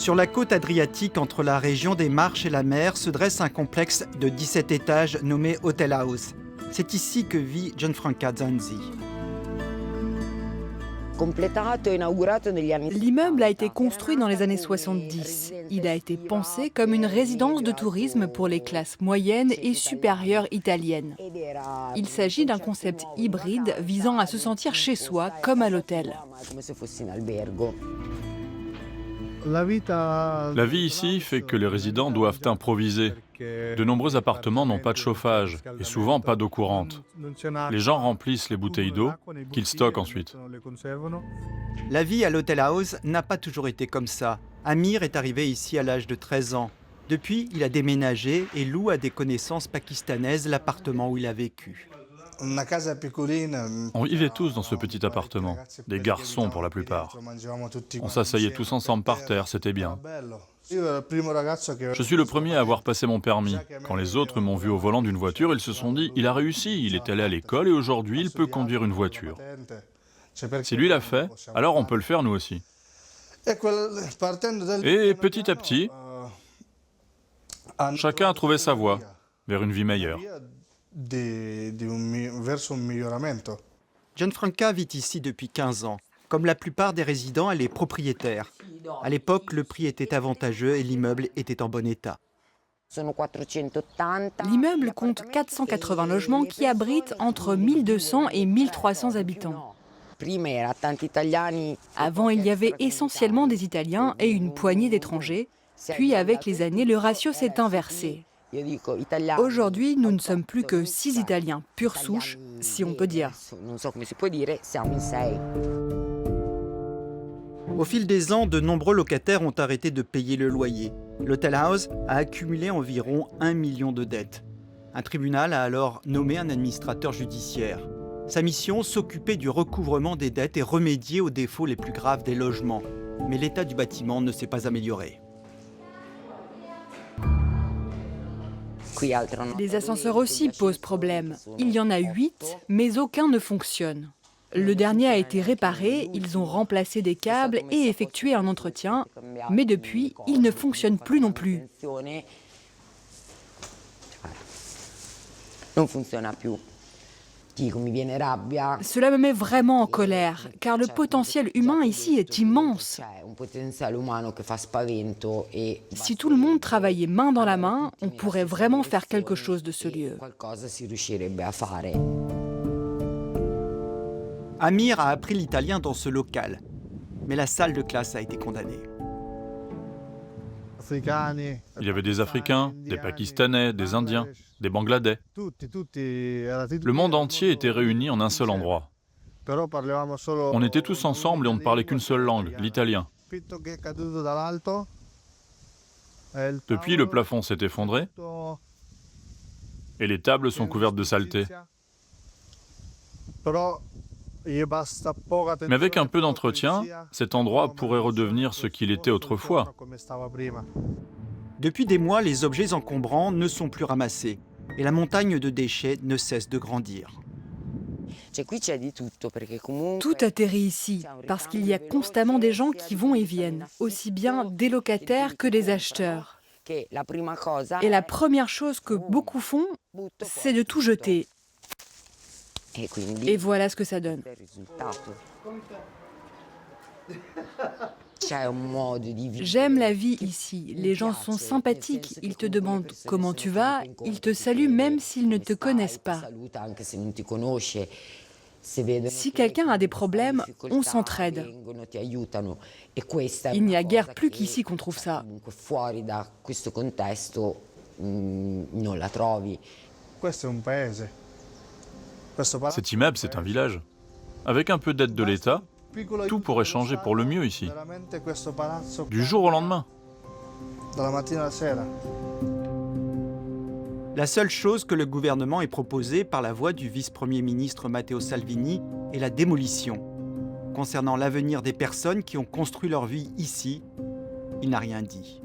Sur la côte adriatique, entre la région des Marches et la mer, se dresse un complexe de 17 étages nommé Hotel House. C'est ici que vit Gianfranca Zanzi. L'immeuble a été construit dans les années 70. Il a été pensé comme une résidence de tourisme pour les classes moyennes et supérieures italiennes. Il s'agit d'un concept hybride visant à se sentir chez soi, comme à l'hôtel. La vie ici fait que les résidents doivent improviser. De nombreux appartements n'ont pas de chauffage et souvent pas d'eau courante. Les gens remplissent les bouteilles d'eau qu'ils stockent ensuite. La vie à l'Hotel House n'a pas toujours été comme ça. Amir est arrivé ici à l'âge de 13 ans. Depuis, il a déménagé et loue à des connaissances pakistanaises l'appartement où il a vécu. On vivait tous dans ce petit appartement, des garçons pour la plupart. On s'asseyait tous ensemble par terre, c'était bien. Je suis le premier à avoir passé mon permis. Quand les autres m'ont vu au volant d'une voiture, ils se sont dit « il a réussi, il est allé à l'école et aujourd'hui il peut conduire une voiture ». Si lui l'a fait, alors on peut le faire nous aussi. Et petit à petit, chacun a trouvé sa voie vers une vie meilleure. Gianfranca vit ici depuis 15 ans. Comme la plupart des résidents, elle est propriétaire. À l'époque, le prix était avantageux et l'immeuble était en bon état. L'immeuble compte 480 logements qui abritent entre 1200 et 1300 habitants. Avant, il y avait essentiellement des Italiens et une poignée d'étrangers. Puis, avec les années, le ratio s'est inversé. Aujourd'hui, nous ne sommes plus que 6 Italiens, pure souche, si on peut dire. Au fil des ans, de nombreux locataires ont arrêté de payer le loyer. L'Hotel House a accumulé environ 1 million de dettes. Un tribunal a alors nommé un administrateur judiciaire. Sa mission, s'occuper du recouvrement des dettes et remédier aux défauts les plus graves des logements. Mais l'état du bâtiment ne s'est pas amélioré. Les ascenseurs aussi posent problème. Il y en a 8, mais aucun ne fonctionne. Le dernier a été réparé, ils ont remplacé des câbles et effectué un entretien, mais depuis, il ne fonctionne plus non plus. Cela me met vraiment en colère, car le potentiel humain ici est immense. Si tout le monde travaillait main dans la main, on pourrait vraiment faire quelque chose de ce lieu. Amir a appris l'italien dans ce local, mais la salle de classe a été condamnée. Il y avait des Africains, des Pakistanais, des Indiens, des Bangladais. Le monde entier était réuni en un seul endroit. On était tous ensemble et on ne parlait qu'une seule langue, l'italien. Depuis, le plafond s'est effondré et les tables sont couvertes de saleté. Mais avec un peu d'entretien, cet endroit pourrait redevenir ce qu'il était autrefois. Depuis des mois, les objets encombrants ne sont plus ramassés et la montagne de déchets ne cesse de grandir. Tout atterrit ici, parce qu'il y a constamment des gens qui vont et viennent, aussi bien des locataires que des acheteurs. Et la première chose que beaucoup font, c'est de tout jeter. Et voilà ce que ça donne. J'aime la vie ici. Les gens sont sympathiques. Ils te demandent comment tu vas. Ils te saluent même s'ils ne te connaissent pas. Si quelqu'un a des problèmes, on s'entraide. Il n'y a guère plus qu'ici qu'on trouve ça. Cet immeuble, c'est un village. Avec un peu d'aide de l'État, tout pourrait changer pour le mieux ici. Du jour au lendemain. La seule chose que le gouvernement ait proposée par la voix du vice-premier ministre Matteo Salvini est la démolition. Concernant l'avenir des personnes qui ont construit leur vie ici, il n'a rien dit.